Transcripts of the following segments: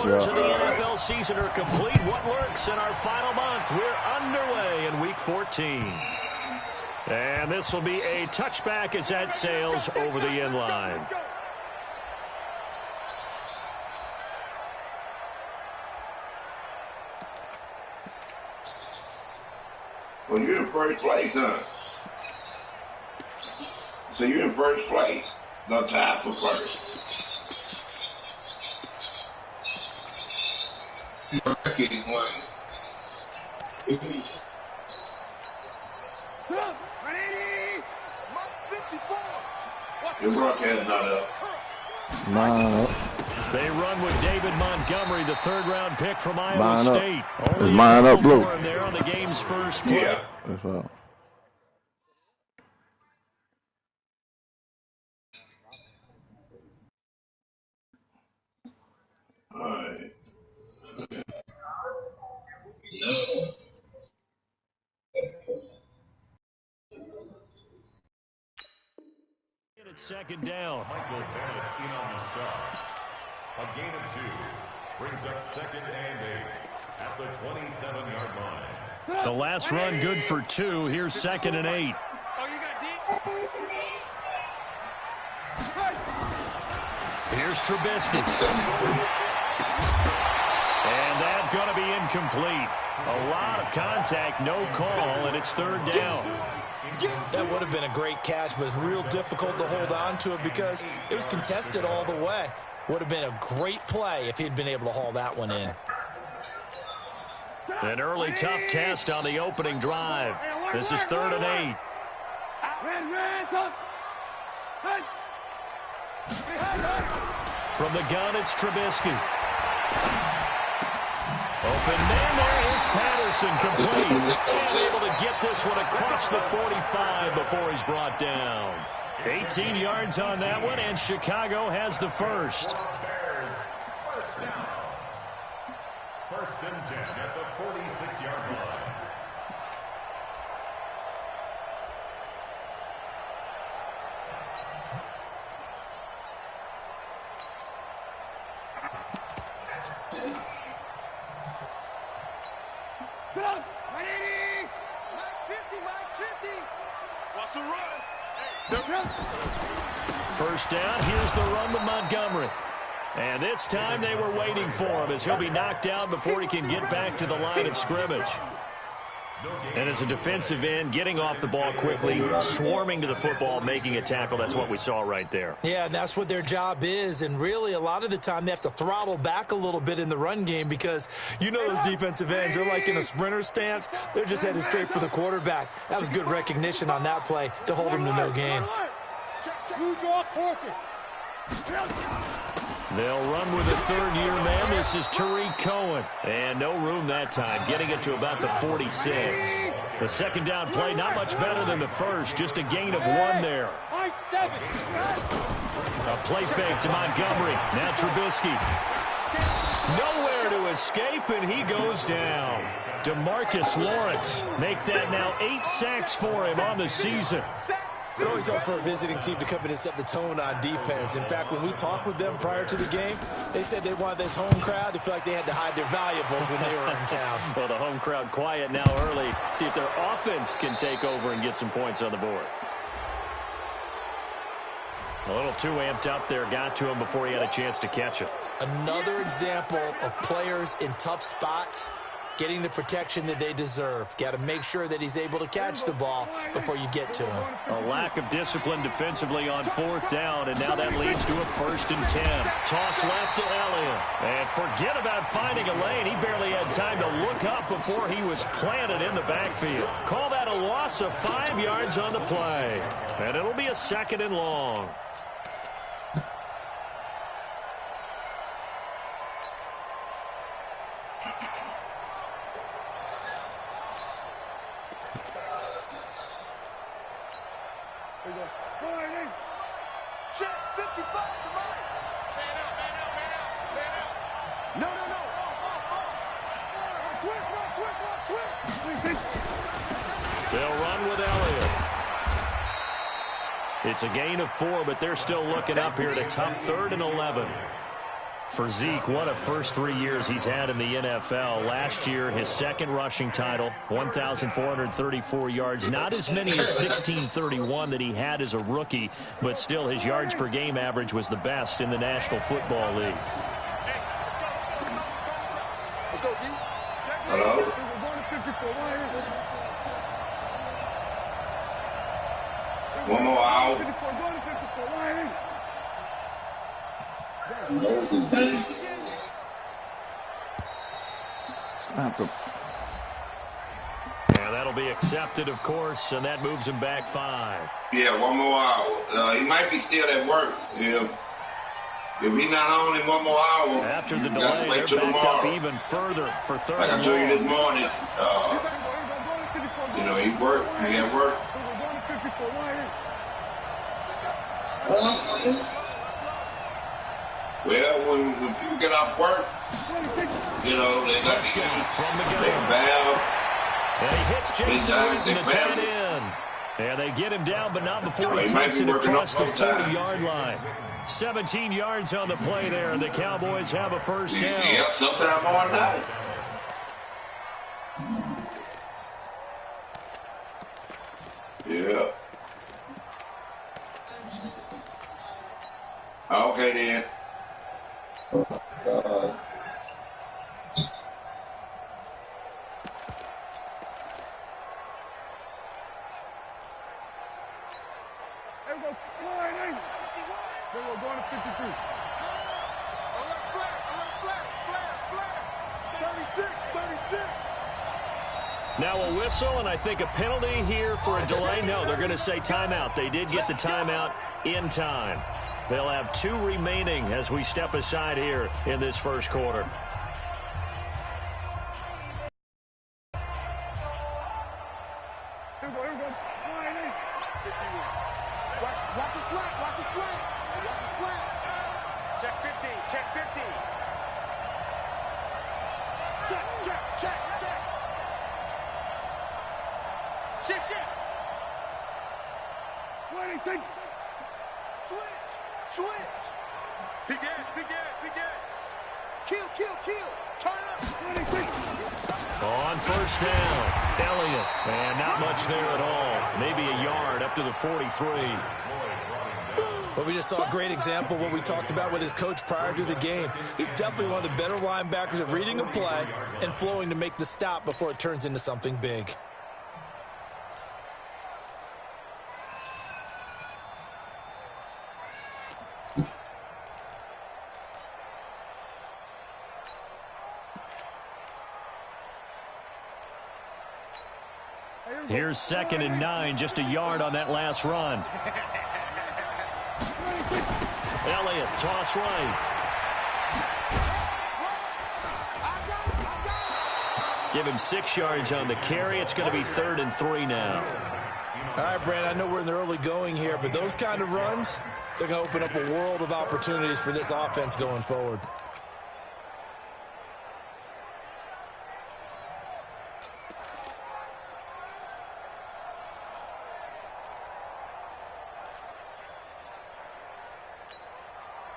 quarters of the NFL season are complete. What lurks in our final month? We're underway in Week 14. And this will be a touchback as that sails over the end line. Well, you're in first place, huh? So you're in first place. No time for first. Your broadcast not up. Line up. They run with David Montgomery, the third-round pick from Iowa State. Is mine up, Blue? There on the game's first play. Yeah. That's all. All right. It's second down. Michael Bennett in on the stop. A gain of 2 brings up 2nd and 8 at the 27-yard line. The last run good for 2. Here's 2nd and 8. Here's Trubisky. And that's going to be incomplete. A lot of contact, no call, and it's third down. That would have been a great catch, but it's real difficult to hold on to it because it was contested all the way. Would have been a great play if he'd been able to haul that one in. An early tough test on the opening drive. This is 3rd and 8. From the gun, it's Trubisky. Open man, there is Patterson, complete. And able to get this one across the 45 before he's brought down. 18 yards on that one, and Chicago has the first. Bears, first down. 1st and 10 at the 46-yard line. First down, here's the run with Montgomery. And this time they were waiting for him as he'll be knocked down before he can get back to the line of scrimmage. And as a defensive end, getting off the ball quickly, swarming to the football, making a tackle, that's what we saw right there. Yeah, and that's what their job is. And really, a lot of the time, they have to throttle back a little bit in the run game because you know those defensive ends, they're like in a sprinter stance. They're just headed straight for the quarterback. That was good recognition on that play to hold him to no gain. They'll run with a third-year man. This is Tariq Cohen. And no room that time, getting it to about the 46. The second down play, not much better than the first, just a gain of 1 there. A play fake to Montgomery. Now Trubisky. Nowhere to escape, and he goes down. DeMarcus Lawrence make that now 8 sacks for him on the season. It always helps for a visiting team to come in and set the tone on defense. In fact, when we talked with them prior to the game, they said they wanted this home crowd to feel like they had to hide their valuables when they were in town. Well, the home crowd quiet now early. See if their offense can take over and get some points on the board. A little too amped up there, got to him before he had a chance to catch it. Another example of players in tough spots getting the protection that they deserve. Got to make sure that he's able to catch the ball before you get to him. A lack of discipline defensively on 4th down, and now that leads to a 1st and 10. Toss left to Elliott. And forget about finding a lane. He barely had time to look up before he was planted in the backfield. Call that a loss of 5 yards on the play. And it'll be a 2nd and long. They'll run with Elliott. It's a gain of 4, but they're still looking up here at a tough 3rd and 11. For Zeke, what a first 3 years he's had in the NFL. Last year, his second rushing title, 1,434 yards. Not as many as 1,631 that he had as a rookie, but still his yards per game average was the best in the National Football League. Hello? One more out. And that'll be accepted, of course, and that moves him back 5. Yeah, one more hour. He might be still at work. If he's not on in 1 more hour, after the you got to delay, wait they're till backed up tomorrow. even further for third Like I and told you long. this morning, he worked. He at work. Well, when people get off work, they got From the they gun. valve. And he hits Jason Witten, the tight end. And they get him down, but not before he He might takes be it working across the overtime. 40-yard line. 17 yards on the play there. The Cowboys have a first down. Yep, sometime all night. Yeah. Okay then. Now a whistle, and I think a penalty here for a delay. No, they're going to say timeout. They did get the timeout in time. They'll have 2 remaining as we step aside here in this first quarter. Watch a slant, watch a slant, watch a slant. Check 50, check 50. Check, check, check, check. Shift, shift. What do you think? Switch, switch. Begin, begin, begin. Kill, kill, kill. Turn up. What do you think? On first down, Elliott. And not much there at all. Maybe a yard up to the 43. But we just saw a great example of what we talked about with his coach prior to the game. He's definitely one of the better linebackers at reading a play and flowing to make the stop before it turns into something big. Here's 2nd and 9, just a yard on that last run. Elliott, toss right. Give him 6 yards on the carry. It's going to be 3rd and 3 now. All right, Brandon, I know we're in the early going here, but those kind of runs, they're going to open up a world of opportunities for this offense going forward.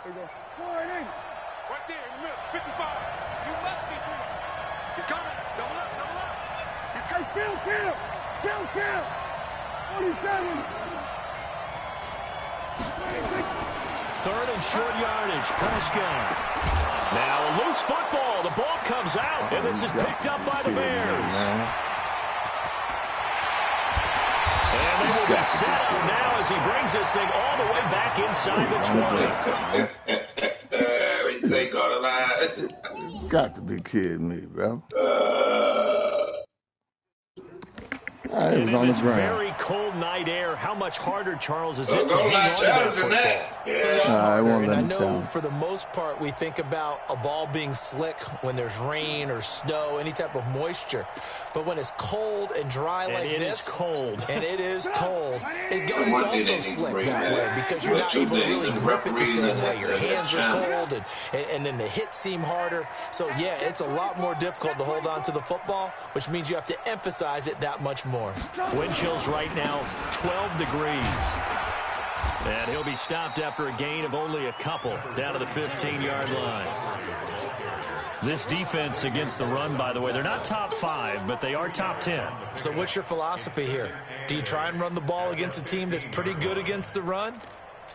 There we go. Forward in. Right there in the middle. 55. You must be treated. He's coming. Double up, double up. He's coming. Kill, kill. Kill, kill. 47. 3rd and short yardage. Prescott. Now a loose football. The ball comes out, and this is picked up by the Bears. And they will be set up now as he brings this thing all the way back inside the 20. What you think, Goldenlion? You got to be kidding me, bro. It And was in on the this ground. very cold night air, how much harder, Charles, is it to Goldenlion hang on to that challenging football? that. It's a Yeah. lot harder, won't and let I him know challenge. for the most part we think about a ball being slick when there's rain or snow, any type of moisture. But when it's cold and dry And like it this, is cold. and it is cold, it's One also thing they need to slick bring that back. way because you're Well, not 2 able to days really and grip it the referees same and way. Your that hands are challenge. cold, and then the hits seem harder. So, yeah, it's a lot more difficult to hold on to the football, which means you have to emphasize it that much more. Wind chills right now, 12 degrees. And he'll be stopped after a gain of only a couple down to the 15-yard line. This defense against the run, by the way, they're not top 5, but they are top 10. So what's your philosophy here? Do you try and run the ball against a team that's pretty good against the run?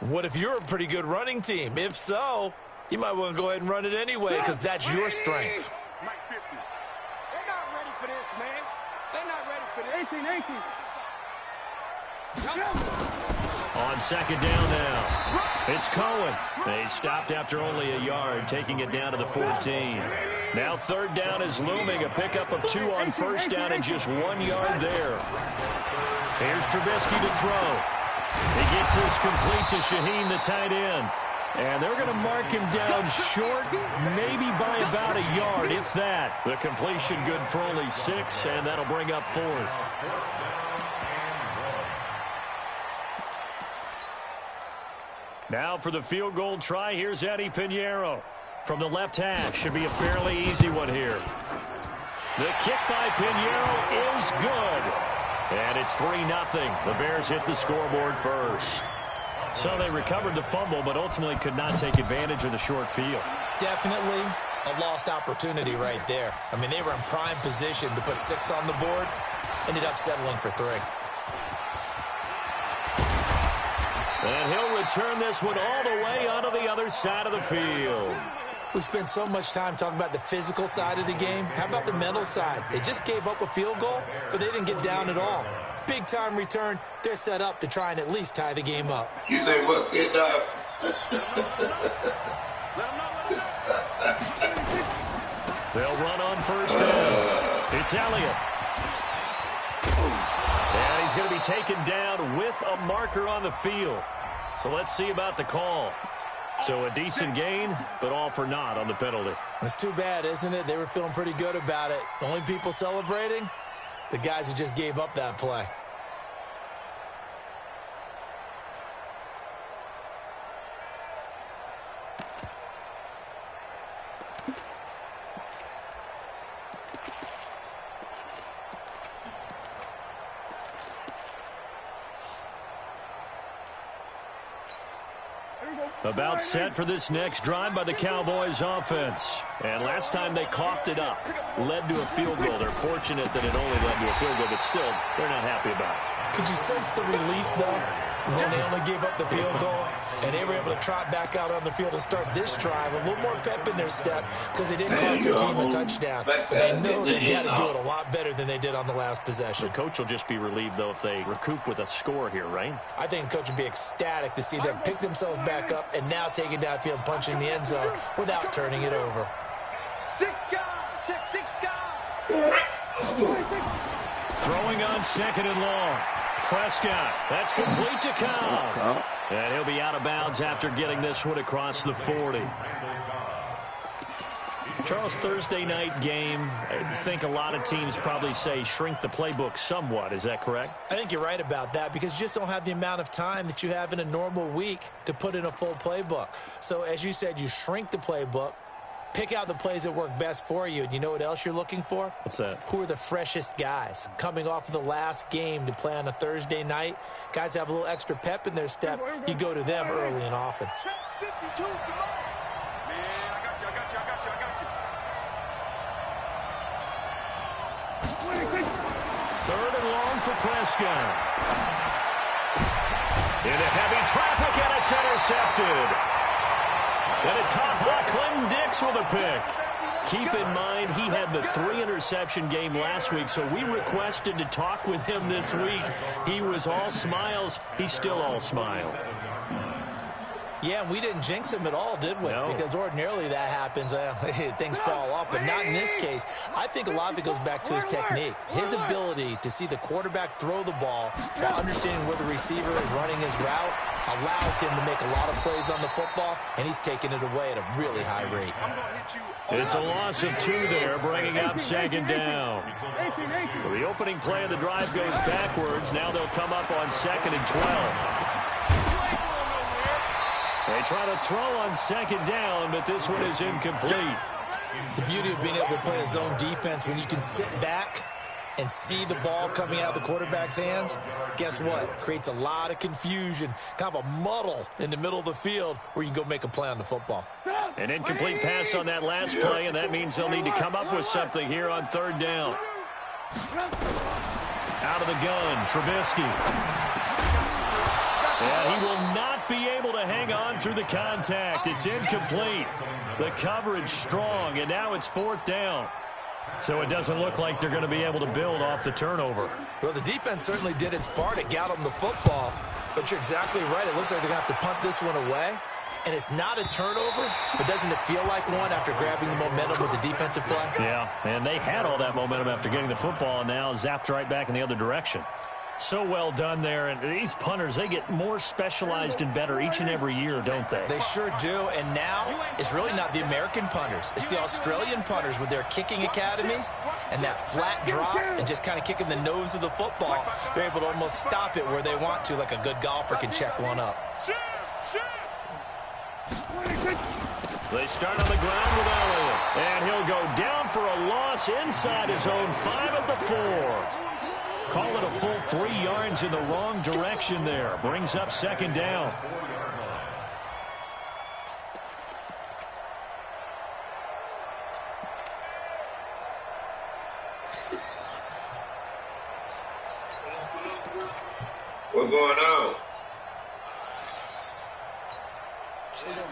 What if you're a pretty good running team? If so, you might want to go ahead and run it anyway because that's your strength. They're not ready for this, man. They're not ready for this. 18. On second down now, it's Cohen. They stopped after only a yard, taking it down to the 14. Now third down is looming, a pickup of 2 on first down and just 1 yard there. Here's Trubisky to throw. He gets this complete to Shaheen, the tight end. And they're going to mark him down short, maybe by about a yard, if that. The completion good for only 6, and that'll bring up 4th. Now for the field goal try, here's Eddie Pinheiro. From the left hash, should be a fairly easy one here. The kick by Pinheiro is good. And it's 3-0. The Bears hit the scoreboard first. So they recovered the fumble, but ultimately could not take advantage of the short field. Definitely a lost opportunity right there. I mean, they were in prime position to put 6 on the board. Ended up settling for 3. And he'll return this one all the way onto the other side of the field. We spent so much time talking about the physical side of the game. How about the mental side? They just gave up a field goal, but they didn't get down at all. Big-time return. They're set up to try and at least tie the game up. You say what's getting up? They'll run on first down. It's Elliott. And he's going to be taken down with a marker on the field. So let's see about the call. So a decent gain, but all for naught on the penalty. It's too bad, isn't it? They were feeling pretty good about it. The only people celebrating, the guys who just gave up that play. About set for this next drive by the Cowboys offense. And last time they coughed it up, led to a field goal. They're fortunate that it only led to a field goal, but still, they're not happy about it. Could you sense the relief, though, when they only gave up the field goal and they were able to trot back out on the field and start this drive a little more pep in their step because they didn't cost their team a touchdown. But they know they got to do it a lot better than they did on the last possession. The coach will just be relieved, though, if they recoup with a score here, right? I think the coach would be ecstatic to see them pick themselves back up and now take it downfield and punch in the end zone without turning it over. 6 guys. Check 6 guys. Throwing on second and long. Prescott, that's complete to Cobb. And he'll be out of bounds after getting this one across the 40. Charles, Thursday night game, I think a lot of teams probably say shrink the playbook somewhat. Is that correct? I think you're right about that because you just don't have the amount of time that you have in a normal week to put in a full playbook. So as you said, you shrink the playbook, pick out the plays that work best for you. And you know what else you're looking for? What's that? Who are the freshest guys? Coming off of the last game to play on a Thursday night, guys have a little extra pep in their step. You go to them early and often. Check 52. Come on. Man, I got you. Third and long for Prescott. Into heavy traffic, and it's intercepted. And it's Clinton Dix with a pick. Keep in mind, he had the 3-interception game last week, so we requested to talk with him this week. He was all smiles. He's still all smile. Yeah, we didn't jinx him at all, did we? No. Because ordinarily that happens. Things fall off, but not in this case. I think a lot of it goes back to his technique. His ability to see the quarterback throw the ball while understanding where the receiver is running his route allows him to make a lot of plays on the football, and he's taking it away at a really high rate. It's a loss of 2 there, bringing up second down. So the opening play of the drive goes backwards. Now they'll come up on 2nd and 12. They try to throw on second down, but this one is incomplete. The beauty of being able to play a zone defense when you can sit back and see the ball coming out of the quarterback's hands, guess what? Creates a lot of confusion, kind of a muddle in the middle of the field where you can go make a play on the football. An incomplete pass on that last play, and that means they'll need to come up with something here on third down. Out of the gun, Trubisky. And he will not be able to hang on through the contact. It's incomplete. The coverage strong, and now it's fourth down. So it doesn't look like they're going to be able to build off the turnover. Well, the defense certainly did its part. It got them the football. But you're exactly right. It looks like they're going to have to punt this one away. And it's not a turnover, but doesn't it feel like one after grabbing the momentum with the defensive play? Yeah, and they had all that momentum after getting the football, and now zapped right back in the other direction. So well done there. And these punters, they get more specialized and better each and every year, don't they? They sure do. And now it's really not the American punters. It's the Australian punters with their kicking academies and that flat drop and just kind of kicking the nose of the football. They're able to almost stop it where they want to, like a good golfer can check one up. They start on the ground with Elliott. And he'll go down for a loss inside his own 5 of the 4. Call it a full 3 yards in the wrong direction there. Brings up second down. What's going on?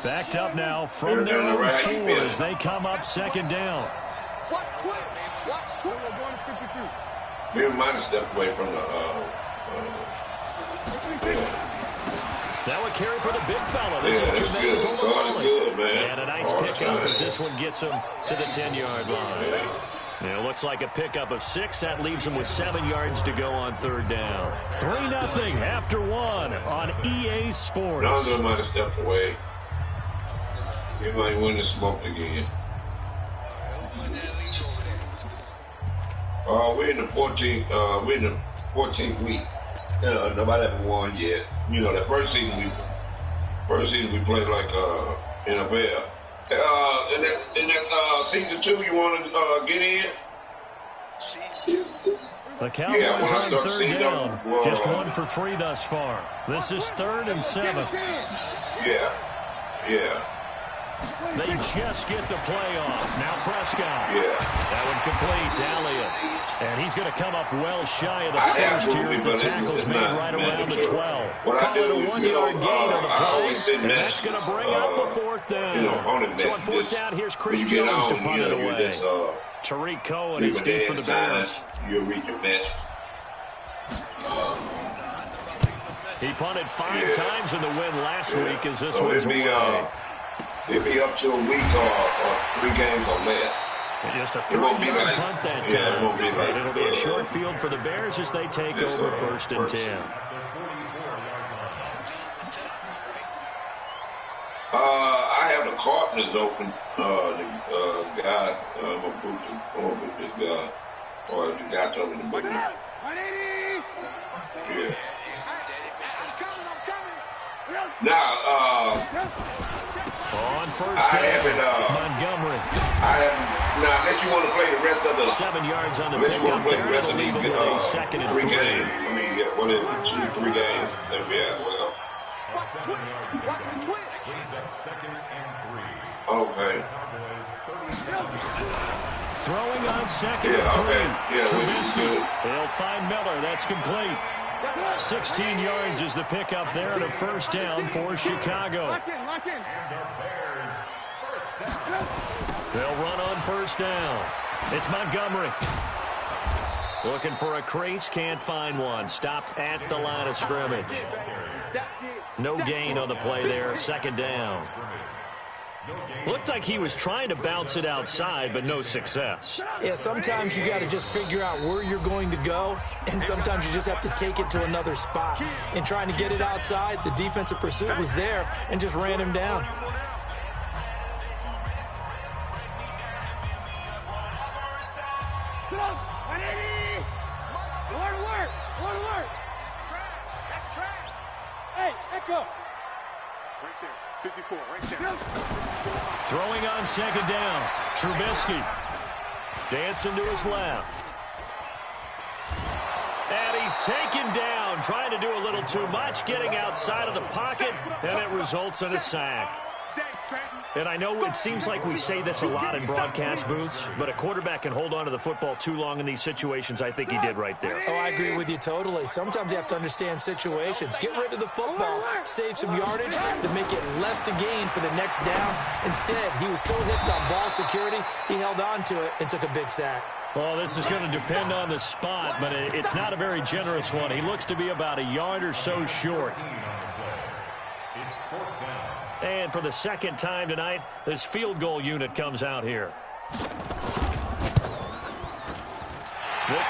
Backed up now from their own 4 as they come up second down. Watch twitch. Watch twitch. We're going to 52. We might have stepped away from the That would carry for the big fella. This is Tremendous good, man. And a nice pickup as this one gets him to the 10-yard line. It looks like a pickup of 6. That leaves him with 7 yards to go on third down. 3-0 after 1 on EA Sports. London might have stepped away. He might win the smoke again. We're in the 14th week. Nobody ever won yet. You know, that first season we played like NFL. In that season 2, you want to get in? The Cowboys on third down. Just 1 for 3 thus far. This is 3rd and 7. Yeah. They just get the play off. Now Prescott. Yeah. That one complete to Elliott. And he's going to come up well shy of the first here as the tackle's made right around the 12. Call it a 1-yard gain on the play, and that's going to bring up the fourth down. So on fourth down, here's Chris Jones to punt it away. Tariq Cohen is deep for the Bears. You'll read your match. He punted 5 times in the win last week as this one's away. It'll be up to a week or 3 games or less. Just a 3-yard punt that time. It won't be like, and it'll be a short field for the Bears as they take over 1st and 10. I have the Cardinals open. The guy, I'm going to put this guy. Or the guy told me to put him. Yeah. Now, on first down, Montgomery. Now, unless you want to play the rest of the 7 yards on the pickup there. It'll leave him with a 2nd and 3. 3 games. I mean, whatever, 2 or 3 games. Yeah, well. Okay. Throwing on 2nd and 3. Trubisky. He'll find Miller. That's complete. 16 yards is the pickup there and a first down for Chicago. They'll run on first down. It's Montgomery. Looking for a crease, can't find one. Stopped at the line of scrimmage. No gain on the play there, 2nd down. Looked like he was trying to bounce it outside, but no success. Yeah, sometimes you got to just figure out where you're going to go, and sometimes you just have to take it to another spot. In trying to get it outside, the defensive pursuit was there and just ran him down. Throwing on 2nd down. Trubisky dancing to his left. And he's taken down, trying to do a little too much, getting outside of the pocket, and it results in a sack. And I know it seems like we say this a lot in broadcast booths, but a quarterback can hold on to the football too long in these situations. I think he did right there. Oh, I agree with you totally. Sometimes you have to understand situations. Get rid of the football, save some yardage to make it less to gain for the next down. Instead, he was so hipped on ball security, he held on to it and took a big sack. Well, this is going to depend on the spot, but it's not a very generous one. He looks to be about a yard or so short. It's 4th down. And for the second time tonight, this field goal unit comes out here. The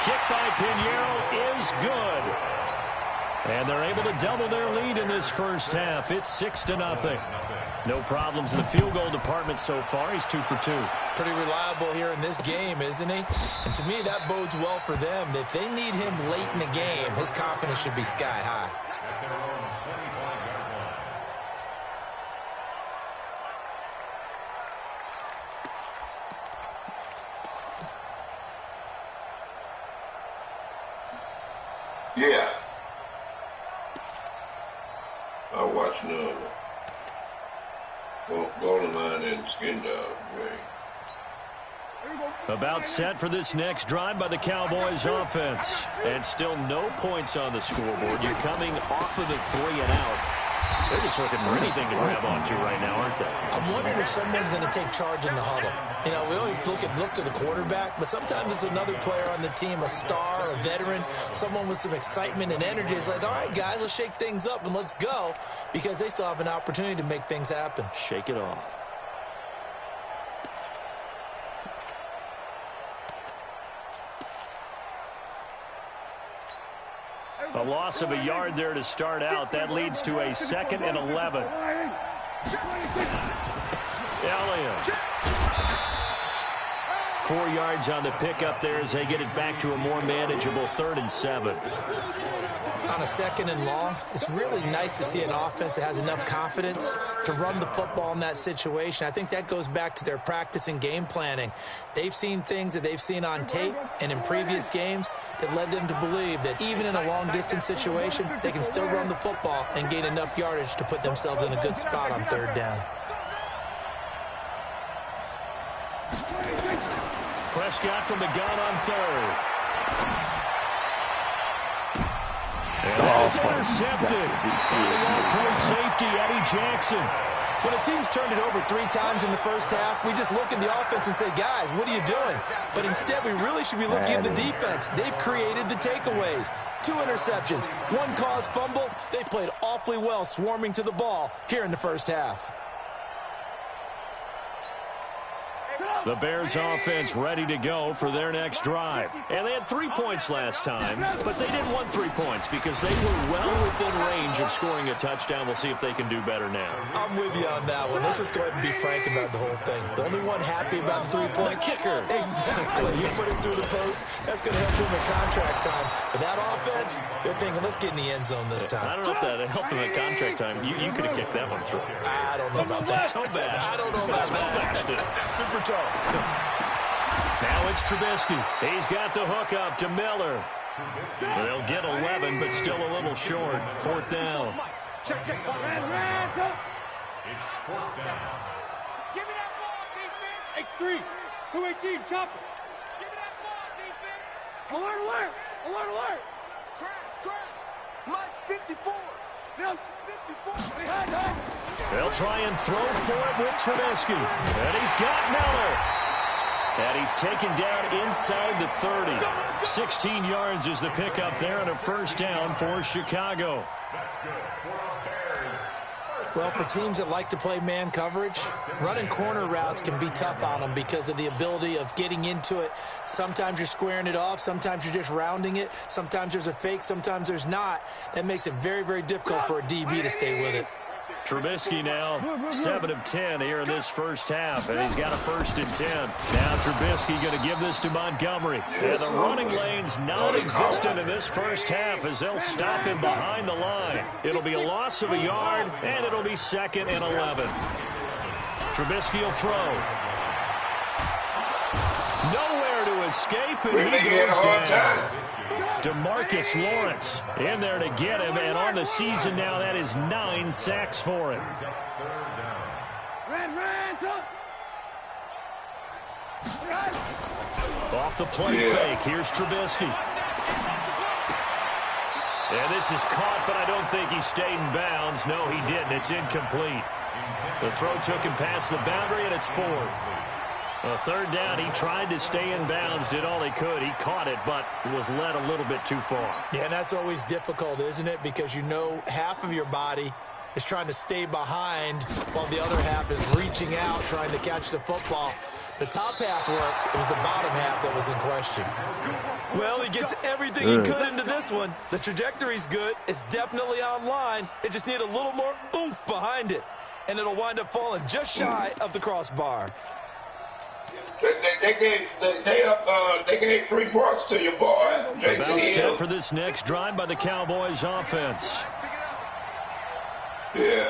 kick by Pinheiro is good. And they're able to double their lead in this first half. It's 6-0. No problems in the field goal department so far. He's 2 for 2. Pretty reliable here in this game, isn't he? And to me, that bodes well for them. If they need him late in the game, his confidence should be sky high. Yeah. I watch Goldenlion86. About set for this next drive by the Cowboys offense. And still no points on the scoreboard. You're coming off of the 3-and-out. They're just looking for anything to grab onto right now, aren't they? I'm wondering if someone's going to take charge in the huddle. You know, we always look to the quarterback, but sometimes it's another player on the team, a star, a veteran, someone with some excitement and energy. It's like, all right, guys, let's shake things up and let's go, because they still have an opportunity to make things happen. Shake it off. A loss of a yard there to start out. That leads to a 2nd and 11. Elliott. 4 yards on the pickup there as they get it back to a more manageable 3rd and 7. On a 2nd and long, it's really nice to see an offense that has enough confidence to run the football in that situation. I think that goes back to their practice and game planning. They've seen things that they've seen on tape and in previous games that led them to believe that even in a long-distance situation, they can still run the football and gain enough yardage to put themselves in a good spot on 3rd down. Prescott from the gun on 3rd. And that is intercepted. Pro safety, Eddie Jackson. When a team's turned it over 3 times in the first half, we just look at the offense and say, guys, what are you doing? But instead, we really should be looking at the defense. They've created the takeaways. 2 interceptions, 1 caused fumble. They played awfully well swarming to the ball here in the first half. The Bears offense ready to go for their next drive. And they had 3 points last time, but they didn't want 3 points because they were well within range of scoring a touchdown. We'll see if they can do better now. I'm with you on that one. Let's just go ahead and be frank about the whole thing. The only one happy about the 3-point kicker. Exactly. You put it through the post. That's going to help him at contract time. But that offense, they're thinking, let's get in the end zone this time. I don't know if that helped him at contract time. You could have kicked that one through. I don't know about that. Toe bash. I don't know about that. Super toe. Now it's Trubisky. He's got the hook up to Miller. They'll get 11, but still a little short. 4th down. It's 4th down. Give me that ball, defense. X3, 218, chopper. Give me that ball, defense. Alert, alert, alert, alert. Crash. Mike's 54. No, 54. Behind. They'll try and throw for it with Trubisky. And he's got Miller. And he's taken down inside the 30. 16 yards is the pickup there and a 1st down for Chicago. That's good for the Bears. Well, for teams that like to play man coverage, running corner routes can be tough on them because of the ability of getting into it. Sometimes you're squaring it off. Sometimes you're just rounding it. Sometimes there's a fake. Sometimes there's not. That makes it very, very difficult for a DB to stay with it. Trubisky now 7 of 10 here in this first half, and he's got a 1st and 10. Now Trubisky going to give this to Montgomery. And the running lane's non-existent in this first half as they'll stop him behind the line. It'll be a loss of a yard, and it'll be 2nd and 11. Trubisky will throw. Nowhere to escape, and Green Bay he had a goes hard down. time. DeMarcus Lawrence in there to get him, and on the season now, that is 9 sacks for him. Off the play fake, here's Trubisky. And this is caught, but I don't think he stayed in bounds. No, he didn't. It's incomplete. The throw took him past the boundary, and it's 4th. A third down, he tried to stay in bounds, did all he could. He caught it, but was led a little bit too far. Yeah, and that's always difficult, isn't it? Because you know half of your body is trying to stay behind while the other half is reaching out, trying to catch the football. The top half worked. It was the bottom half that was in question. Well, he gets everything he could into this one. The trajectory's good. It's definitely online. It just need a little more oomph behind it, and it'll wind up falling just shy of the crossbar. They gave 3 points to your boy, Jason About Hill. set for this next drive by the Cowboys offense. Yeah.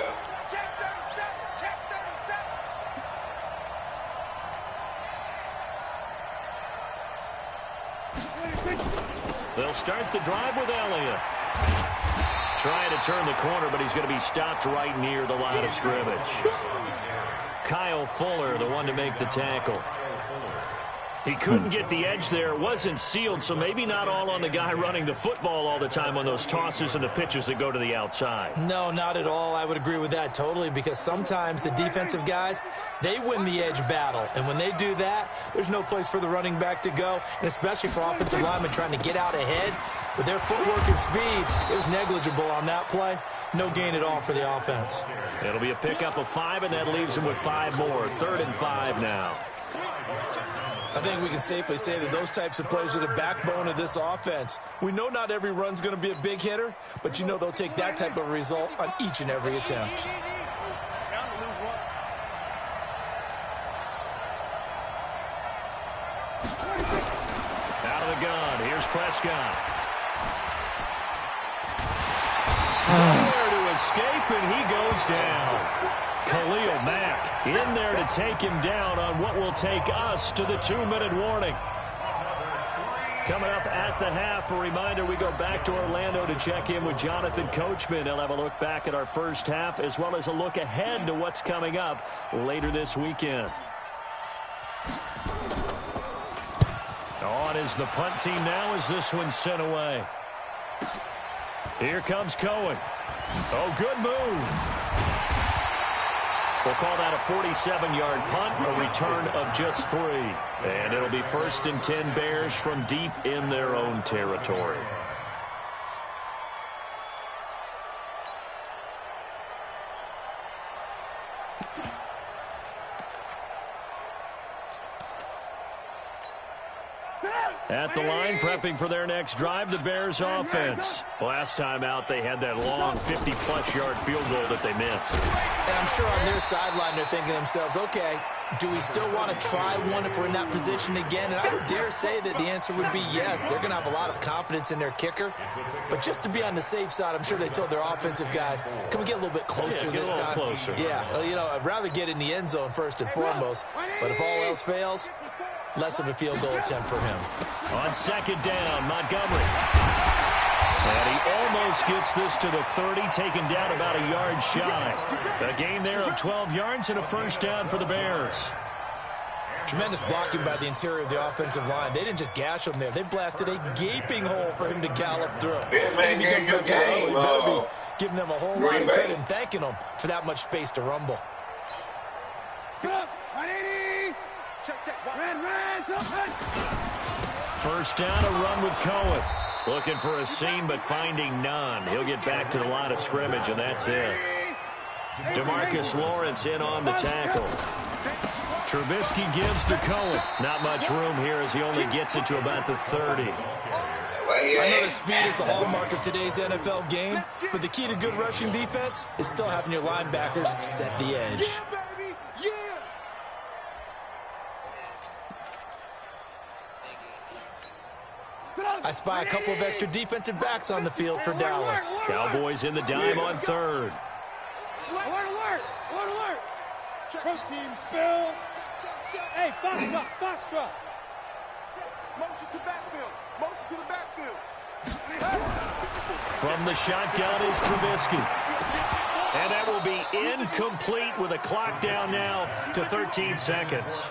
They'll start the drive with Elliott. Trying to turn the corner, but he's going to be stopped right near the line of scrimmage. Kyle Fuller, the one to make the tackle. He couldn't get the edge there. It wasn't sealed, so maybe not all on the guy running the football all the time on those tosses and the pitches that go to the outside. No, not at all. I would agree with that totally, because sometimes the defensive guys, they win the edge battle. And when they do that, there's no place for the running back to go, and especially for offensive linemen trying to get out ahead. With their footwork and speed, it was negligible on that play. No gain at all for the offense. It'll be a pickup of 5, and that leaves him with 5 more. 3rd and 5 now. I think we can safely say that those types of plays are the backbone of this offense. We know not every run's going to be a big hitter, but you know they'll take that type of result on each and every attempt. Out of the gun, here's Prescott. Nowhere to escape, and he goes down. Khalil Mack in there to take him down on what will take us to the 2-minute warning. Coming up at the half, a reminder, we go back to Orlando to check in with Jonathan Coachman. He'll have a look back at our first half as well as a look ahead to what's coming up later this weekend. On is the punt team now as this one's sent away. Here comes Cohen. Oh, good move. We'll call that a 47-yard punt, a return of just 3. And it'll be 1st and 10 Bears from deep in their own territory. At the line, prepping for their next drive, the Bears offense. Last time out, they had that long 50-plus yard field goal that they missed. And I'm sure on their sideline, they're thinking to themselves, okay, do we still want to try one if we're in that position again? And I would dare say that the answer would be yes. They're going to have a lot of confidence in their kicker. But just to be on the safe side, I'm sure they told their offensive guys, can we get a little bit closer this time? Closer. Yeah, well, you know, I'd rather get in the end zone first and foremost. But if all else fails, less of a field goal attempt for him. On 2nd down, Montgomery. And he almost gets this to the 30, taken down about a yard shy. A gain there of 12 yards and a 1st down for the Bears. Tremendous blocking by the interior of the offensive line. They didn't just gash him there. They blasted a gaping hole for him to gallop through. Man, He better be giving them a whole lot of credit and thanking them for that much space to rumble. Get up, 180. Check. Red. 1st down, a run with Cohen. Looking for a seam, but finding none. He'll get back to the line of scrimmage, and that's it. DeMarcus Lawrence in on the tackle. Trubisky gives to Cohen. Not much room here as he only gets it to about the 30. I know that speed is the hallmark of today's NFL game, but the key to good rushing defense is still having your linebackers set the edge. I spy a couple of extra defensive backs on the field for Dallas. Cowboys in the dime on 3rd. Alert. First team spill. Hey, Foxtrot. Motion to backfield. Motion to the backfield. From the shotgun is Trubisky. And that will be incomplete with a clock down now to 13 seconds.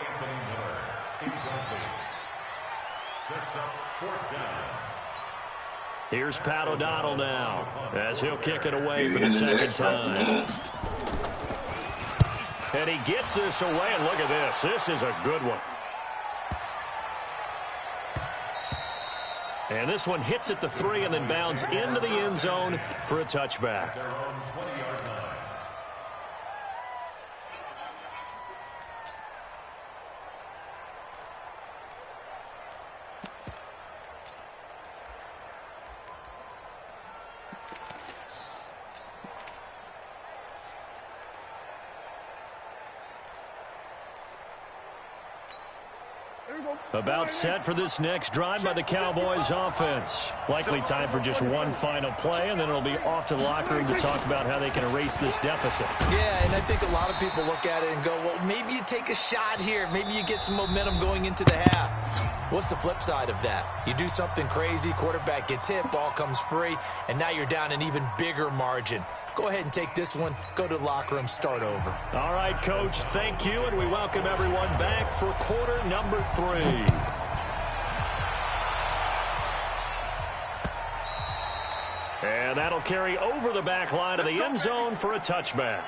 Sets up fourth down. Here's Pat O'Donnell now as he'll kick it away for the second time. And he gets this away, and look at this. This is a good one. And this one hits at the 3 and then bounds into the end zone for a touchback. Their own 20-yard line. About set for this next drive by the Cowboys offense. Likely time for just one final play, and then it'll be off to the locker room to talk about how they can erase this deficit. Yeah, and I think a lot of people look at it and go, well, maybe you take a shot here. Maybe you get some momentum going into the half. What's the flip side of that? You do something crazy, quarterback gets hit, ball comes free, and now you're down an even bigger margin. Go ahead and take this one, go to the locker room, start over. All right, Coach, thank you, and we welcome everyone back for quarter number 3. And that'll carry over the back line of the end zone for a touchback.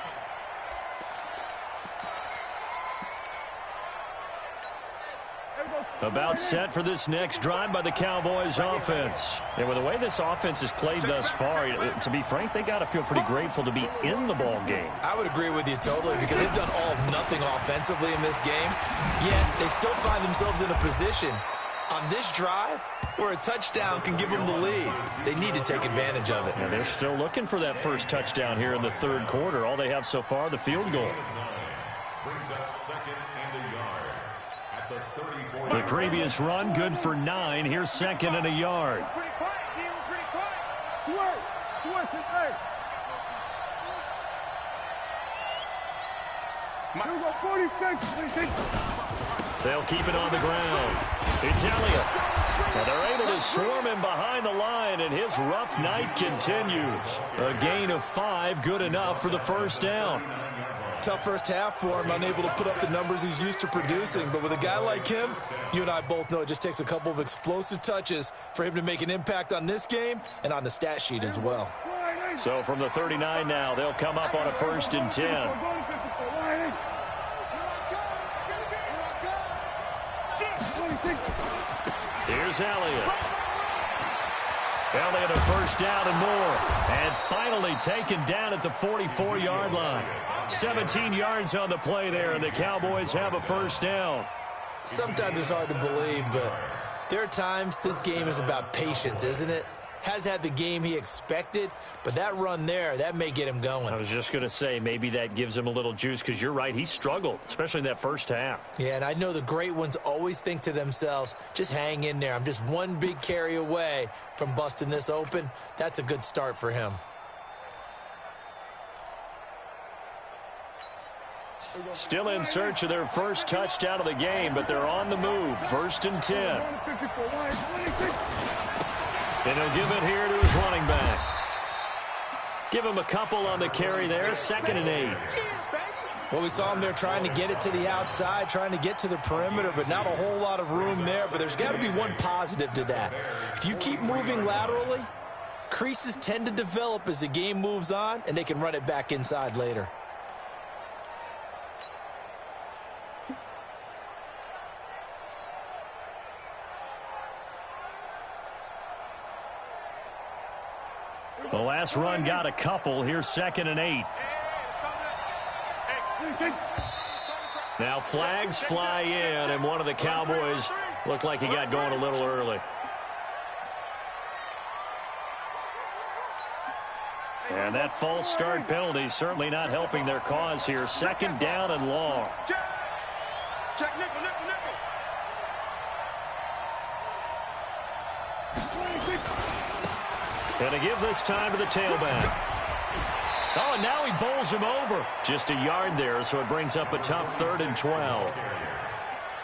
About set for this next drive by the Cowboys offense. And with the way this offense has played thus far, to be frank, they got to feel pretty grateful to be in the ball game. I would agree with you totally because they've done all of nothing offensively in this game. Yet they still find themselves in a position on this drive where a touchdown can give them the lead. They need to take advantage of it. And they're still looking for that first touchdown here in the third quarter. All they have so far, the field goal. Brings up second and a yard. The previous run, good for 9. Here's second and a yard. Pretty quiet, Dean. Pretty quiet. Swerve tonight. Here we go, 46. They'll keep it on the ground. It's Elliott. And they're able to swarm him behind the line, and his rough night continues. A gain of 5, good enough for the first down. Tough first half for him, unable to put up the numbers he's used to producing. But with a guy like him, you and I both know it just takes a couple of explosive touches for him to make an impact on this game and on the stat sheet as well. So from the 39 now, they'll come up on a 1st and 10. Here's Elliott. Elliott a first down and more. And finally taken down at the 44-yard line. 17 yards on the play there, and the Cowboys have a first down. Sometimes it's hard to believe, but there are times this game is about patience, isn't it? Has had the game he expected, but that run there, that may get him going. I was just going to say, maybe that gives him a little juice, because you're right, he struggled, especially in that first half. Yeah, and I know the great ones always think to themselves, just hang in there. I'm just one big carry away from busting this open. That's a good start for him. Still in search of their first touchdown of the game, but they're on the move. 1st and 10. And he'll give it here to his running back. Give him a couple on the carry there. 2nd and 8. Well, we saw him there trying to get it to the outside, trying to get to the perimeter, but not a whole lot of room there. But there's got to be one positive to that. If you keep moving laterally, creases tend to develop as the game moves on, and they can run it back inside later. The last run got a couple. Here's 2nd and 8. Now flags fly in, and one of the Cowboys looked like he got going a little early. And that false start penalty certainly not helping their cause here. 2nd down and long. Check nickel, nickel, nickel. And to give this time to the tailback. Oh, and now he bowls him over. Just a yard there, so it brings up a tough 3rd and 12.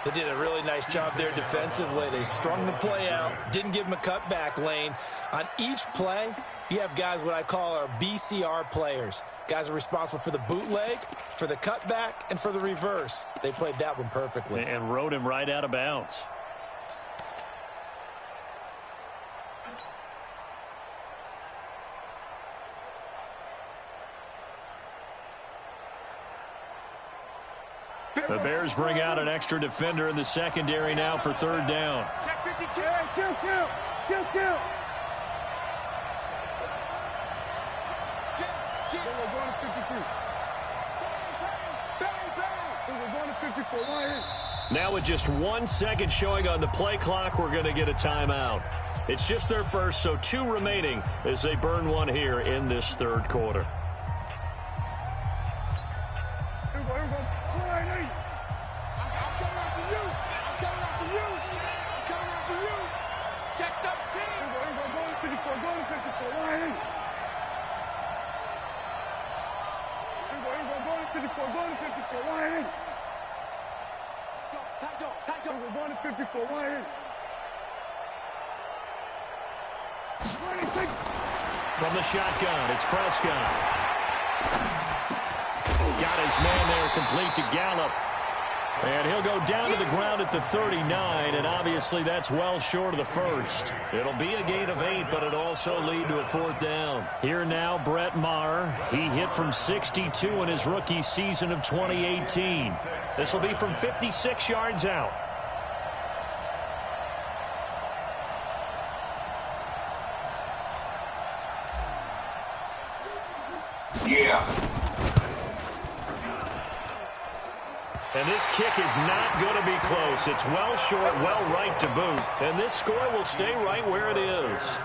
They did a really nice job there defensively. They strung the play out, didn't give him a cutback lane. On each play, you have guys what I call our BCR players. Guys are responsible for the bootleg, for the cutback, and for the reverse. They played that one perfectly. And rode him right out of bounds. The Bears bring out an extra defender in the secondary now for third down. Check 52. Hey, kill. We're going to 53. We're going to 54. Now with just 1 second showing on the play clock, we're going to get a timeout. It's just their first, so 2 remaining as they burn one here in this third quarter. From the shotgun, it's Prescott. Got his man there complete to Gallup. And he'll go down to the ground at the 39, and obviously that's well short of the first. It'll be a gain of 8, but it'll also lead to a fourth down. Here now, Brett Maher. He hit from 62 in his rookie season of 2018. This will be from 56 yards out. Yeah. And this kick is not going to be close. It's well short, well right to boot. And this score will stay right where it is.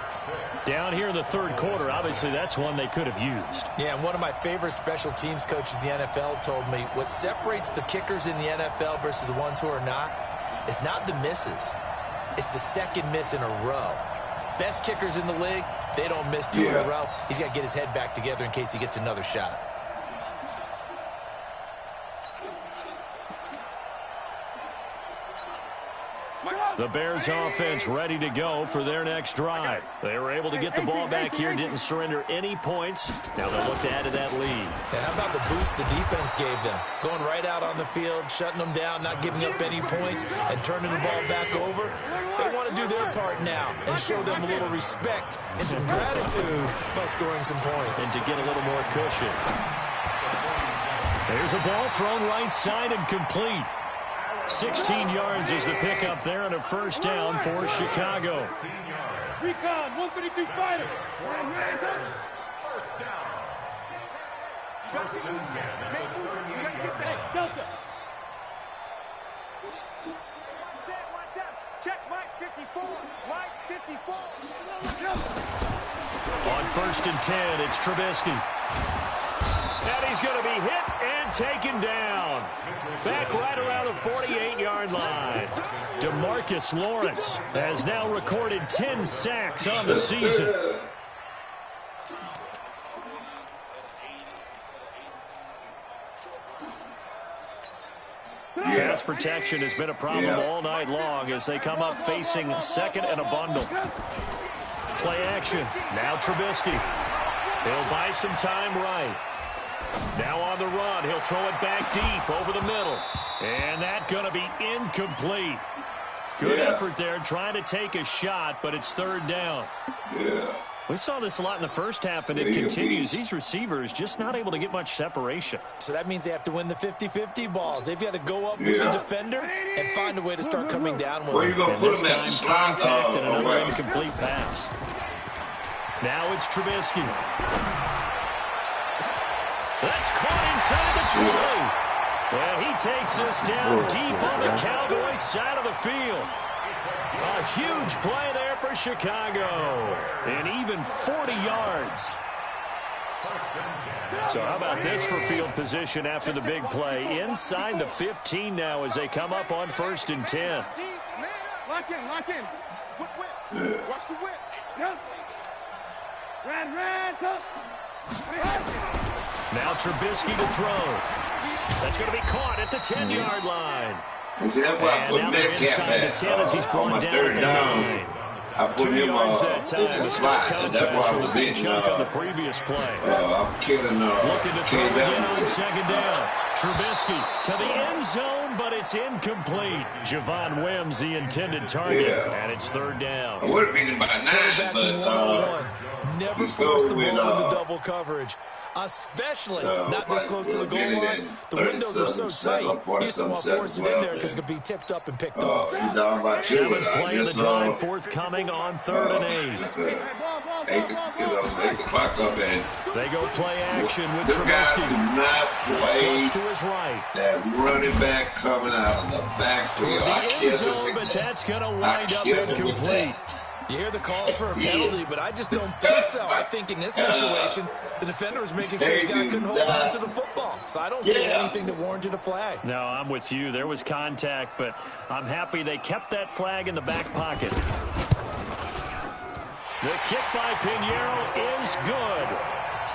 Down here in the third quarter, obviously that's one they could have used. Yeah, and one of my favorite special teams coaches in the NFL told me what separates the kickers in the NFL versus the ones who are not is not the misses. It's the second miss in a row. Best kickers in the league, they don't miss 2 in a row. He's got to get his head back together in case he gets another shot. The Bears offense ready to go for their next drive. They were able to get the ball back here, didn't surrender any points. Now they'll look to add to that lead. Yeah, how about the boost the defense gave them? Going right out on the field, shutting them down, not giving up any points, and turning the ball back over. They want to do their part now and show them a little respect and some gratitude by scoring some points. And to get a little more cushion. There's a ball thrown right side and complete. 16 yards is the pickup there and a first down for Chicago. Recon, 152 fighter. First down. You got to get that. Delta. Watch out. Check Mike 54. Mike 54. On first and 10, it's Trubisky. And he's going to be hit and taken down. Back right around the 48-yard line. DeMarcus Lawrence has now recorded 10 sacks on the season. Pass protection has been a problem all night long as they come up facing second and a bundle. Play action. Now Trubisky. He'll buy some time right. Now on the run, he'll throw it back deep over the middle. And that's going to be incomplete. Good effort there trying to take a shot, but it's third down. We saw this a lot in the first half, and it continues. These receivers just not able to get much separation. So that means they have to win the 50-50 balls. They've got to go up with the defender and find a way to start coming down with him. And this time, contact and another incomplete pass. Now it's Trubisky. That's caught inside the 20. And he takes this down deep on the Cowboys side of the field. A huge play there for Chicago. And even 40 yards. So how about this for field position after the big play? Inside the 15 now as they come up on first and 10. Lock in. Whip. Watch the whip. Yep. Ran, up. Now Trubisky to throw. That's going to be caught at the 10-yard line. And see, that's why I put now they're Metcalf inside the 10 as he's on brought my down third at the down. 9. I put 2 him yards that in time. the A slot, stark and that's why contrast I from was the big hitting. chunk on the previous play. I'm killing Looking to throw again on KW. second down. Trubisky to the end zone, but it's incomplete. Javon Wims, the intended target, and it's third down. I would have been in by 9, Back to but one-on-one. Never he's force the good with, ball into double coverage, especially not this close to the goal line. The windows are so tight, you just don't want to force it in there because it could be tipped up and picked off. he's down by 2. Seventh play of the drive, forthcoming on 3rd and 8. Make the clock up, and They go play action with the guys do Trubisky. not play Flush to his right. that running back coming out of the backfield. The I end killed him zone, with but that. that's going to I wind up killed him with incomplete. that. You hear the calls for a penalty, but I just don't think so. I think in this situation, the defender was making sure his guy couldn't hold on to the football. So I don't see anything that warranted a flag. No, I'm with you. There was contact, but I'm happy they kept that flag in the back pocket. The kick by Pinheiro is good.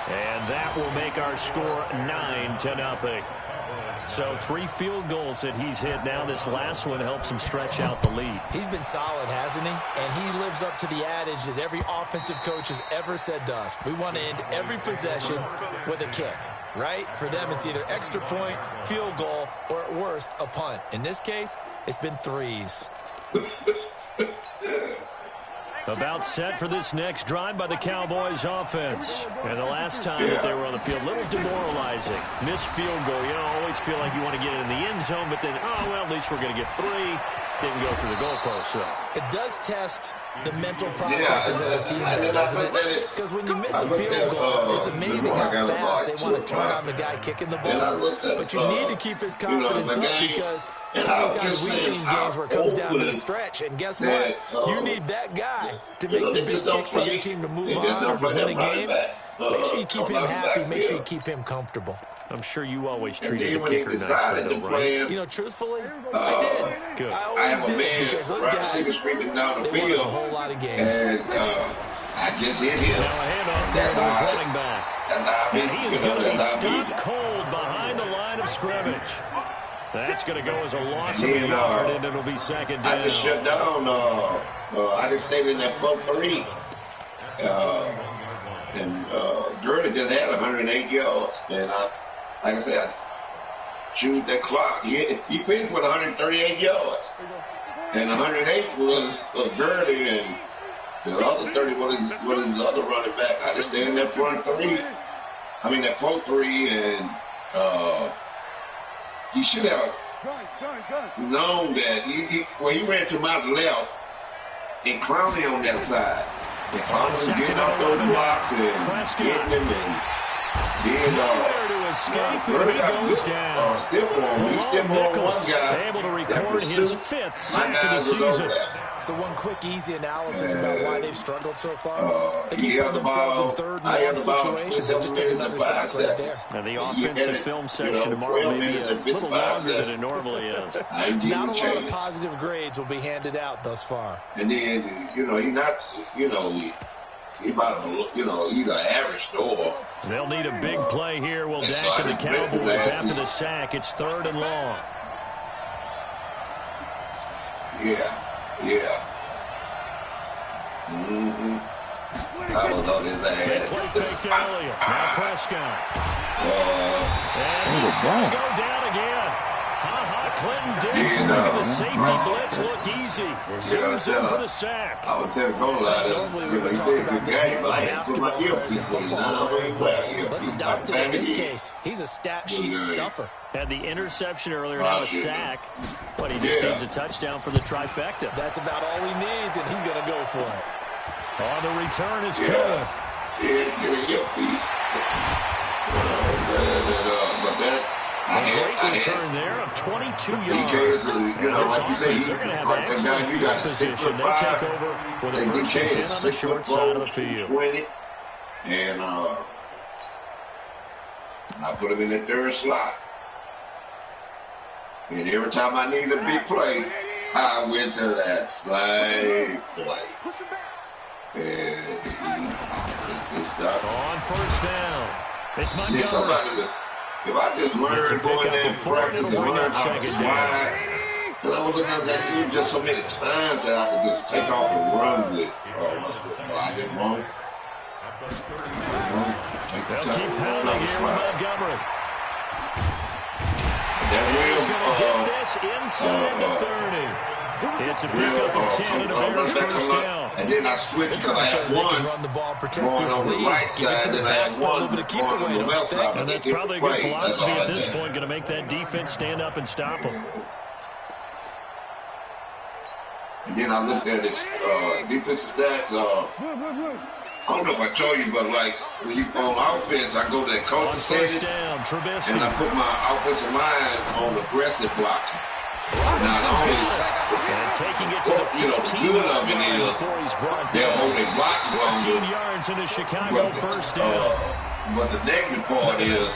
And that will make our score 9-0. So 3 field goals that he's hit now. This last one helps him stretch out the lead. He's been solid, hasn't he? And he lives up to the adage that every offensive coach has ever said to us. We want to end every possession with a kick, right? For them, it's either extra point, field goal, or at worst, a punt. In this case, it's been 3s. About set for this next drive by the Cowboys offense. And the last time that they were on the field, a little demoralizing. Missed field goal. You know, always feel like you want to get in the end zone, but then, oh, well, at least we're going to get 3. Didn't go through the goalpost, so. It does test the mental processes of a team, doesn't it? Because when you miss a field goal, it's amazing how fast they want to turn on the guy kicking the ball. But you need to keep his confidence up because how many times we've seen games where it comes down to the stretch, and guess what? You need that guy to make the big kick for your team to move on or to win a game. Make sure you keep him happy. Make sure you keep him comfortable. I'm sure you always treated the kicker nicely, though, right? You know, truthfully, I did. Good. I always did because those guys, they won us a whole lot of games. And I just hit him. Now a handoff there to his running back. That's how I And he is going to be beat. stopped cold behind the line of scrimmage. That's going to go as a loss of a yard, and it'll be second down. I just shut down. I just stayed in that 4-3. And Gurley just had 108 yards. And like I said, I chewed that clock. He finished with 138 yards. And 108 was Gurley, and the other 30 was his other running back. I just stayed in that front 3. I mean, that 4-3, and he should have known that he ran to my left and Clowney on that side. And Clowney was getting off those blocks and getting him, and then Nowhere to escape, and he goes down. stiff on. He stiff on one guy. Able to record his 5th sack of the season. So one quick, easy analysis about why they've struggled so far. They keep putting themselves in third and long situations. They just took another sack right there. And the offensive film section tomorrow may be a little longer than it normally is. Not a lot of positive grades will be handed out thus far. And then, he's not, he's about, he's an average scorer. They'll need a big play here. Will Dak and the Cowboys after the sack. It's 3rd and long. Yeah. I was on his They ass. play fake to Elliott. Now Prescott. And He was he's going gone. to go down again. Clinton Dix making the safety blitz look easy. Zooms in for the sack. I would tell Gold Normally we would talk about this more than basketball players and football players. Let's adopt it in this case. He's a stat sheet stuffer. Had the interception earlier, now a sack. But he just needs a touchdown for the trifecta. That's about all he needs, and he's going to go for it. On the return is Cohen. Great return there of 22 yards. This offense, they're going to have an excellent field position. They take over with a 1st and 10 on the short side of the field. And I put him in the 3rd slot. And every time I need a big play, I went to that same play. And it's on 1st down. It's Montgomery. If I just learn going in practice and learn how to slide, And I was looking at that, there was just so many times that I could just take off and run with. I did wrong. They'll keep pounding here with Montgomery. He's going to get this inside the 30. It's a pickup of 10 and a Bears first down. And then I switched because I had one run the ball, protect going this on the lead. right side, Give it to the and I had backs, one a little bit of keep going away, on the left side. And that's probably a good philosophy at this point, going to make that defense stand up and stop them. And then I looked at his defensive stats. I don't know if I told you, but like when you on offense, I go to that coaching settings, and I put my offensive line on aggressive blocking. Now, and taking it to the 15 good of it is they're only blocking 14 yards in a Chicago first down. But the negative part is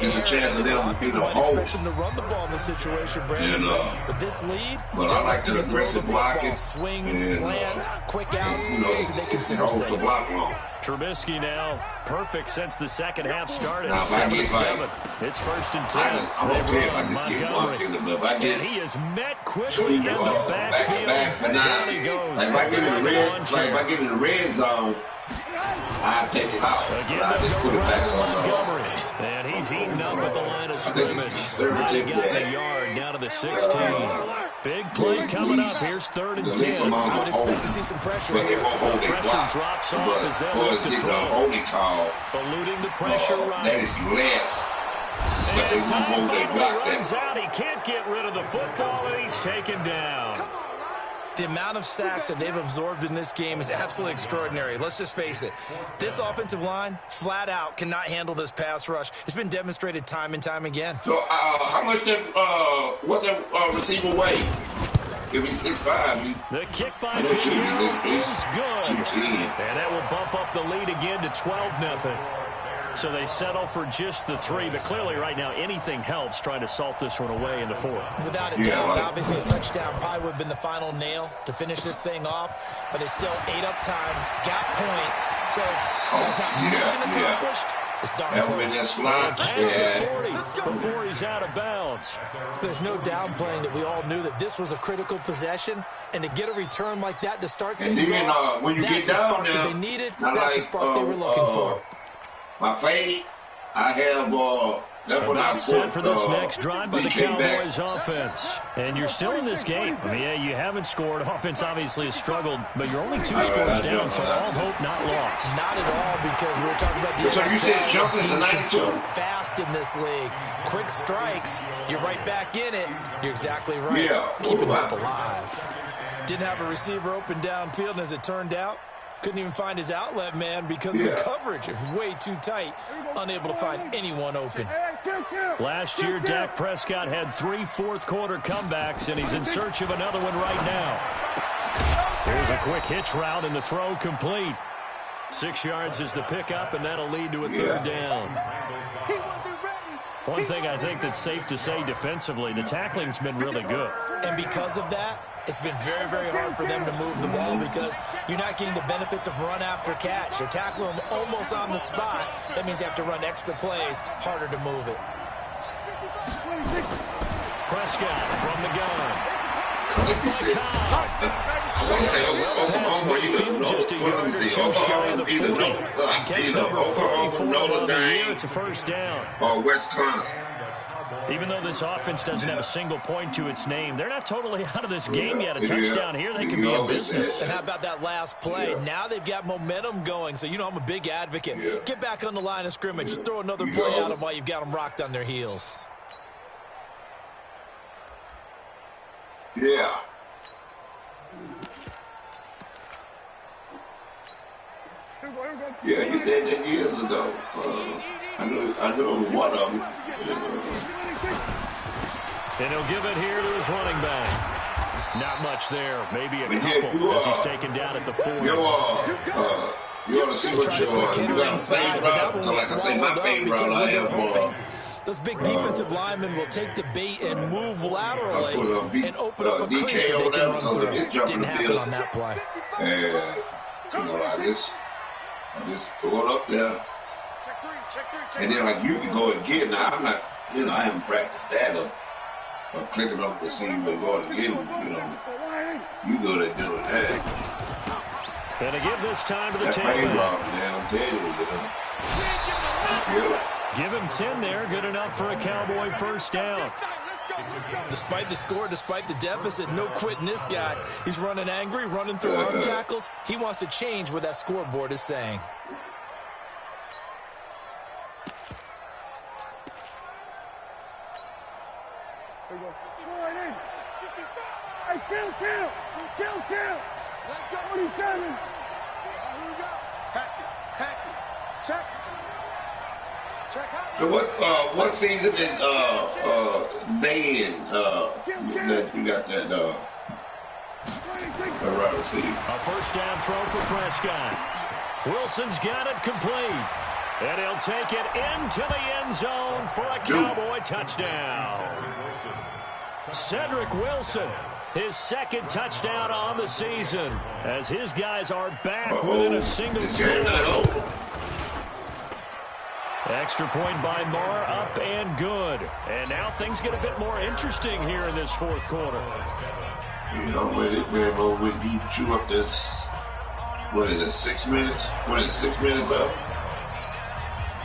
there's a chance of them to hold expect them to run the ball in this situation, Brandon. With this lead, but I like the aggressive blocking, swings, slants, quick outs, things that they consider hold safe. the block long. Trubisky now perfect since the second half started. Now, 7-7. It's first and 10. I'm okay if I just get one in the middle. And he is met quickly in the backfield. Down he goes. Like if I get in the red zone, I take it out. Again, I just put it back on Montgomery. And he's heating up at the line of scrimmage. He got the yard down to the 16. Big play coming up. Here's third and 10. I would expect to see some pressure. But it won't hold it block. Drops off as they look to throw. Holding call. Eluding the pressure right. That is less. But they won't hold their block runs out. He can't get rid of the football, and he's taken down. The amount of sacks that they've absorbed in this game is absolutely extraordinary. Let's just face it. This offensive line, flat out, cannot handle this pass rush. It's been demonstrated time and time again. So, how much what the receiver weigh? If he's 6'5", the kick by Hill is good. And that will bump up the lead again to 12-0. So they settle for just the 3, but clearly right now anything helps trying to salt this one away in the 4th. Without a doubt, obviously a touchdown probably would have been the final nail to finish this thing off, but it's still 8 up time, got points, so there's not mission accomplished. It's darn close. Past the 40 before he's out of bounds. There's no downplaying that we all knew that this was a critical possession, and to get a return like that to start things off, when you that's get the down spark there, that they needed, that's the spark they were looking for. My fade, I have that's what I'm set for this next drive by the Cowboys offense. And you're still in this game. I mean, yeah, you haven't scored. Offense obviously has struggled, but you're only 2 scores down, so all hope not lost. Not at all, because we were talking about the so you said jumping to 92 fast in this league. Quick strikes, you're right back in it. You're exactly right. Yeah. Keeping hope alive. Didn't have a receiver open downfield, and as it turned out, couldn't even find his outlet man because the coverage is way too tight, unable to find anyone open. Last year, Dak Prescott had 3 fourth-quarter comebacks, and he's in search of another one right now. Here's a quick hitch route, and the throw complete. 6 yards is the pickup, and that'll lead to a 3rd down. One thing I think that's safe to say defensively, the tackling's been really good. And because of that, it's been very, very hard for them to move the ball because you're not getting the benefits of run after catch. You're tackling them almost on the spot. That means you have to run extra plays, harder to move it. Prescott from the gun. I want to say Oklahoma, just a yard or 2 shy of the 40. And catch number 44 on the year. It's a first down. Or Wisconsin. Even though this offense doesn't have a single point to its name, they're not totally out of this game yet. A touchdown here, they could be in business. And how about that last play? Now they've got momentum going, so you know I'm a big advocate. Get back on the line of scrimmage. Throw another play at them while you've got them rocked on their heels. Yeah. Yeah, you said that years ago. I know it was one of them. And he'll give it here to his running back. Not much there. Maybe a couple as he's taken down at the 40. You ought to see what you got a favorite route. So like I say, my favorite route I have those big defensive linemen will take the bait and move laterally and open up a crease that they can run through. Didn't happen on that play. And, I just throw it up there. And then, like, you can go and get it. Now, I'm not, I haven't practiced that or clicking off the receiver and going to get him, you know, you good at doing that. Gonna give this time to the that tailback. Block, man, I'm telling you, Give him 10 there, good enough for a Cowboy first down. Despite the score, despite the deficit, no quitting this guy. He's running angry, running through arm tackles. He wants to change what that scoreboard is saying. Kill! 27! Patch it. Check. So what season is they in that you got that right receiver? A first down throw for Prescott. Wilson's got it complete. And he'll take it into the end zone for a Cowboy touchdown. Cedric Wilson, his second touchdown on the season, as his guys are back within a single score. Extra point by Marr, up and good. And now things get a bit more interesting here in this fourth quarter. You know, when you chew up this, what is it, 6 minutes? What is it, 6 minutes left?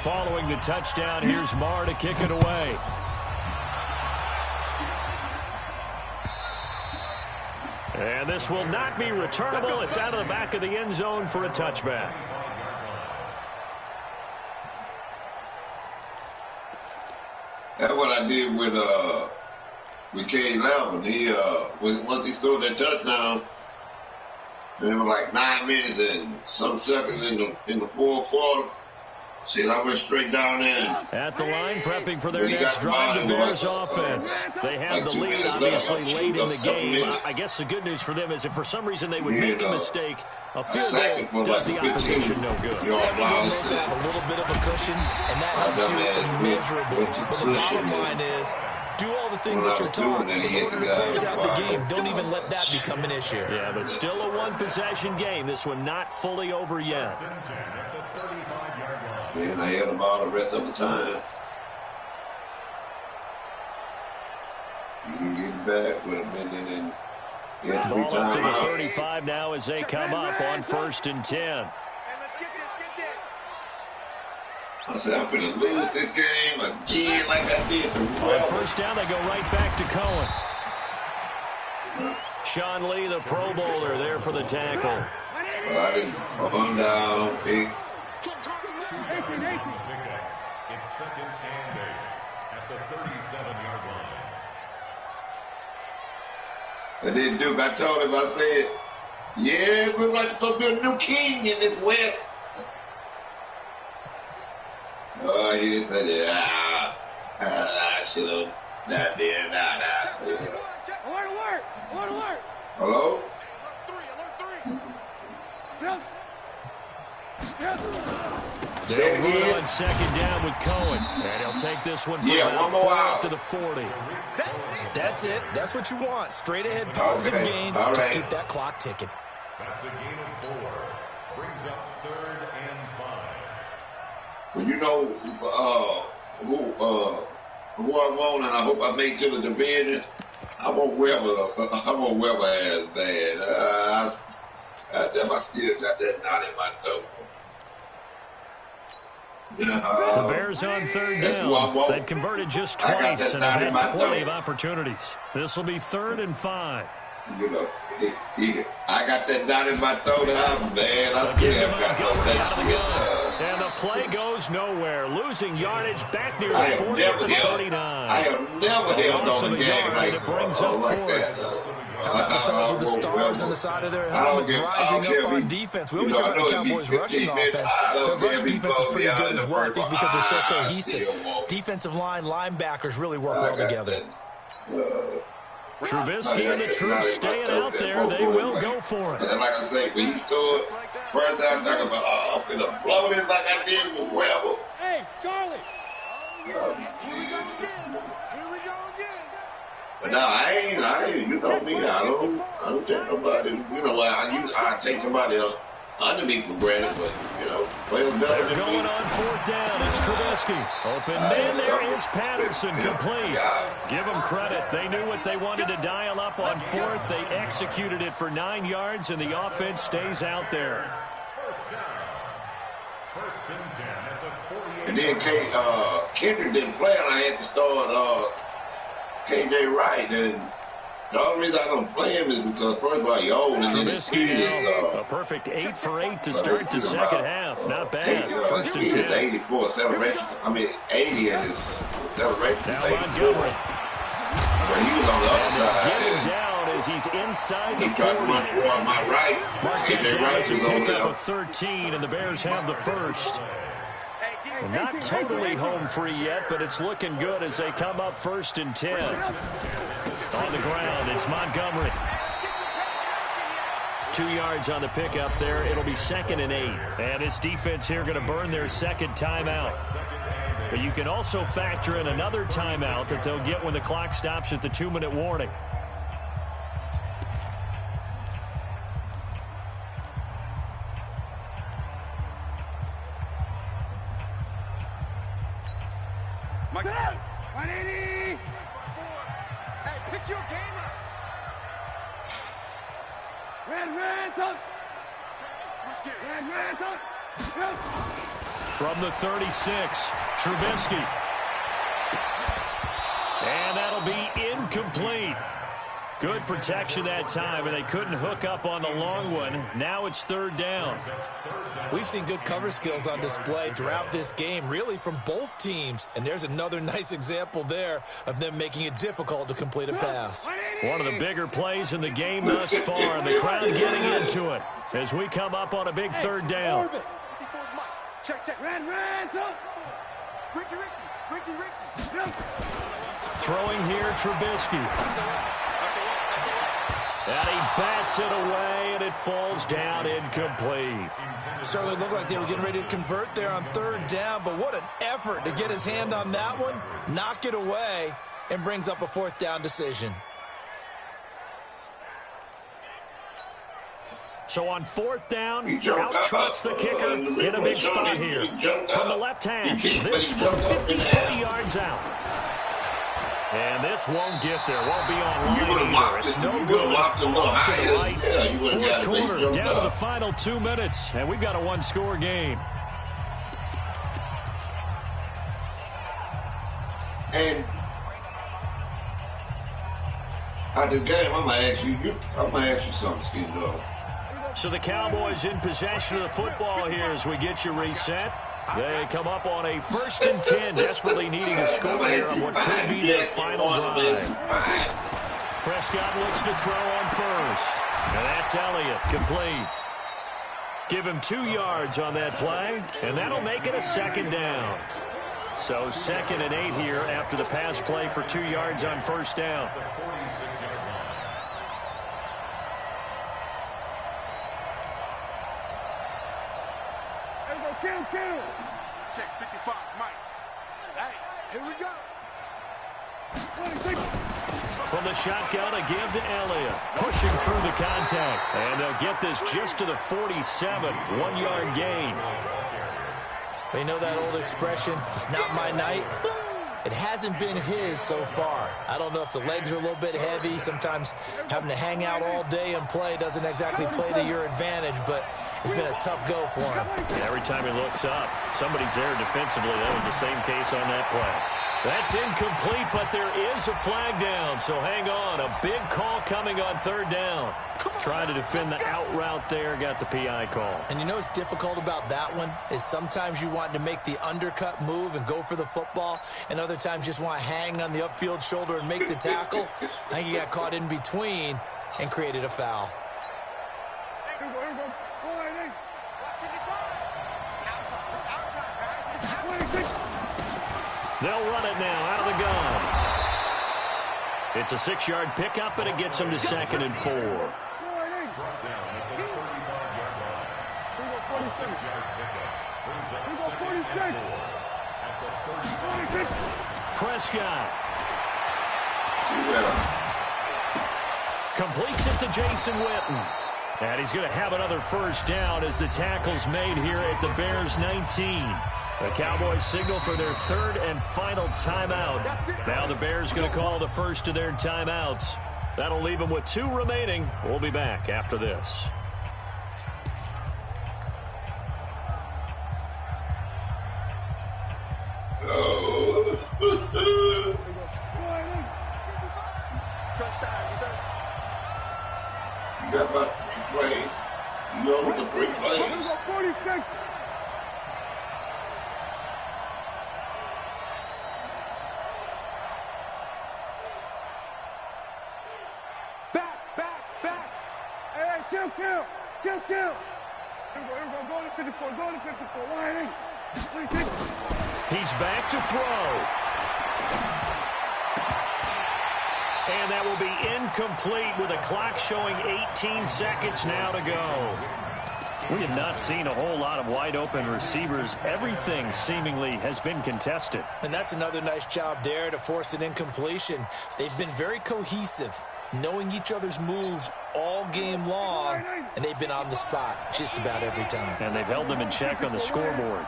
Following the touchdown, here's Marr to kick it away. And this will not be returnable. It's out of the back of the end zone for a touchback. That's what I did with K11. He once he scored that touchdown, it was like 9 minutes and some seconds in the fourth quarter. See, I went straight down there. At the line, prepping for their next drive, the Bears offense. They have the lead, obviously, late in the game. I guess the good news for them is if for some reason they would make a mistake, a field goal does the opposition no good. Everyone knows that a little bit of a cushion, and that helps you immeasurably. But the bottom line is, do all the things that you're taught in order to close out the game. Don't even let that become an issue. Yeah, but still a one-possession game. This one not fully over yet. And I held the ball the rest of the time. You can get back with a minute and get three Ball up to the timeouts. 35 now as they come up on 1st and 10. I said, I'm going to lose this game again like I did. On first down, they go right back to Cohen. Sean Lee, the Pro Bowler, there for the tackle. Well, I just come down, big. It's 2nd and 8 at the 37-yard line. And then Duke, I told him, I said, yeah, we're like to be a new king in this West. Oh, he just said, yeah, I should have not been, nah. Alert! Hello? They'll run on 2nd down with Cohen. And he'll take this one for about one more 4 out. up to the 40. That's it. That's what you want. Straight ahead, positive gain. All Just right. keep that clock ticking. That's a gain of 4. Brings up 3rd and 5. Well, you know who I want, and I hope I make to the division. I want Weber as bad. I still got that knot in my throat. The Bears on 3rd down. They've converted just I got twice that and have down in had my plenty of throat. opportunities. This will be 3rd and 5. You know, I got that knot in my throat, and I'm bad. I Give still him got Montgomery out of the gun. that And the play goes nowhere. Losing yardage back near I the have 40 at the never 39. I have never held loss on of the a game yard, like, and it brings up like fourth. that. How about the fellas with the stars on the side of their helmets rising up on defense? We always talk about the Cowboys' rushing offense. Their rush defense is pretty good as well, I think, because they're so cohesive. Defensive line, linebackers really work well together. Trubisky and the troops staying out there. They will go for it. And like I say, when he scored, first time I'm talking about, I'm finna blow this like I did with Weber. Hey, Charlie! Oh, but no, I ain't, you know me, I don't take nobody. You know what, I take somebody else underneath for granted, but, you know, players better than Going me. on 4th down. It's Trubisky. Open man. There is Patterson. Complete. Give them credit. They knew what they wanted to dial up on 4th. They executed it for 9 yards, and the offense stays out there. And then Kendrick didn't play, and I had to start KJ Wright. And the only reason I don't play him is because, first of all, he's old, and then his speed is... a perfect 8 for 8 to start the second half. Not bad. First and 10. 84 acceleration. I mean, 80 in his acceleration. Now Montgomery. But he was on the other side. Get him down as he's inside the 40. He tried to run toward my right. Mark that KJ down Wright as a was on pickup of left. 13, and the Bears have the first. Well, not totally home free yet, but it's looking good as they come up 1st and 10. On the ground, it's Montgomery. 2 yards on the pickup there. It'll be 2nd and 8. And this defense here going to burn their second timeout. But you can also factor in another timeout that they'll get when the clock stops at the 2-minute warning. Mike. 180. Hey, pick your game up. Red, up. Red, up. Yes. From the 36, Trubisky. And that'll be incomplete. Good protection that time, and they couldn't hook up on the long one. Now it's 3rd down. We've seen good cover skills on display throughout this game, really from both teams. And there's another nice example there of them making it difficult to complete a pass. One of the bigger plays in the game thus far, and the crowd getting into it as we come up on a big 3rd down. Check. Red, up. Ricky. Throwing here, Trubisky. And he bats it away, and it falls down incomplete. Certainly looked like they were getting ready to convert there on 3rd down, but what an effort to get his hand on that one, knock it away, and brings up a 4th down decision. So on 4th down, out trots the kicker in a big spot here. From the left hash, this from 50 yards out. And this won't get there. Won't be on line either. It's no good. Off to the right. 4th quarter, down to the final 2 minutes. And we've got a 1-score game. And at the game, I'm gonna ask you something, Steve. So the Cowboys in possession of the football here as we get you reset. They come up on a 1st and 10, desperately needing a score here on what could be their final drive. Prescott looks to throw on 1st. And that's Elliott, complete. Give him 2 yards on that play, and that'll make it a 2nd down. So 2nd and 8 here after the pass play for 2 yards on 1st down. Kill. Check 55, Mike. Hey, here we go. From the shotgun, a give to Elliott. Pushing through the contact. And they'll get this just to the 47. 1-yard gain. We know that old expression, it's not my night. It hasn't been his so far. I don't know if the legs are a little bit heavy. Sometimes having to hang out all day and play doesn't exactly play to your advantage, but it's been a tough go for him. And every time he looks up, somebody's there defensively. That was the same case on that play. That's incomplete, but there is a flag down, so hang on. A big call coming on 3rd down. Trying to defend the out route there, got the PI call. And you know what's difficult about that one is sometimes you want to make the undercut move and go for the football, and other times just want to hang on the upfield shoulder and make the tackle. I think he got caught in between and created a foul. They'll run it now out of the gun. It's a 6-yard pickup, and it gets them to 2nd and 4. Prescott. Completes it to Jason Witten. And he's going to have another first down as the tackle's made here at the Bears 19. The Cowboys signal for their third and final timeout. Now the Bears going to call the first of their timeouts. That'll leave them with 2 remaining. We'll be back after this. Touchdown, defense. You got about 3 plays. You know with the 3 plays. 46. Back. Hey, kill. Here we go. Go to 54. Line in. He's back to throw. And that will be incomplete with a clock showing 18 seconds now to go. We have not seen a whole lot of wide open receivers. Everything seemingly has been contested. And that's another nice job there to force an incompletion. They've been very cohesive, knowing each other's moves all game long, and they've been on the spot just about every time. And they've held them in check on the scoreboard.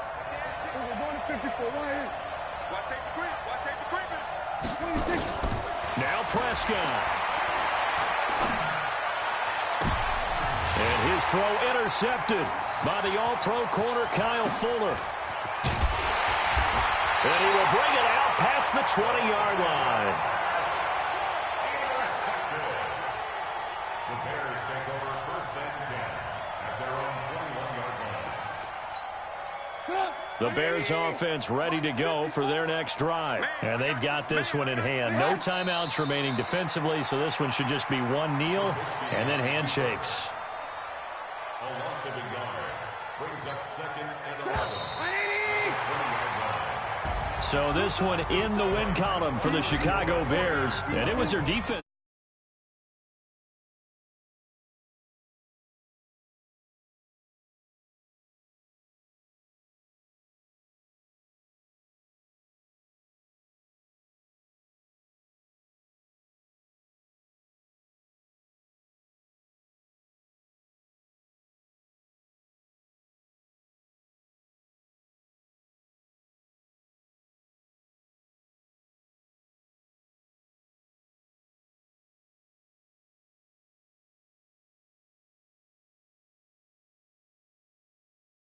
Now Prescott. And his throw intercepted by the All-Pro corner Kyle Fuller. And he will bring it out past the 20-yard line. The Bears take over 1st and 10 at their own 21-yard line. The Bears offense ready to go for their next drive. And they've got this one in hand. No timeouts remaining defensively, so this one should just be one kneel and then handshakes. A loss of a yard brings up 2nd and 11. So this one in the win column for the Chicago Bears, and it was their defense.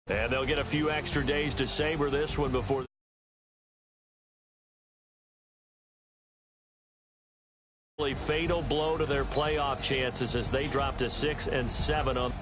And they'll get a few extra days to savor this one before a fatal blow to their playoff chances as they drop to 6 and 7 on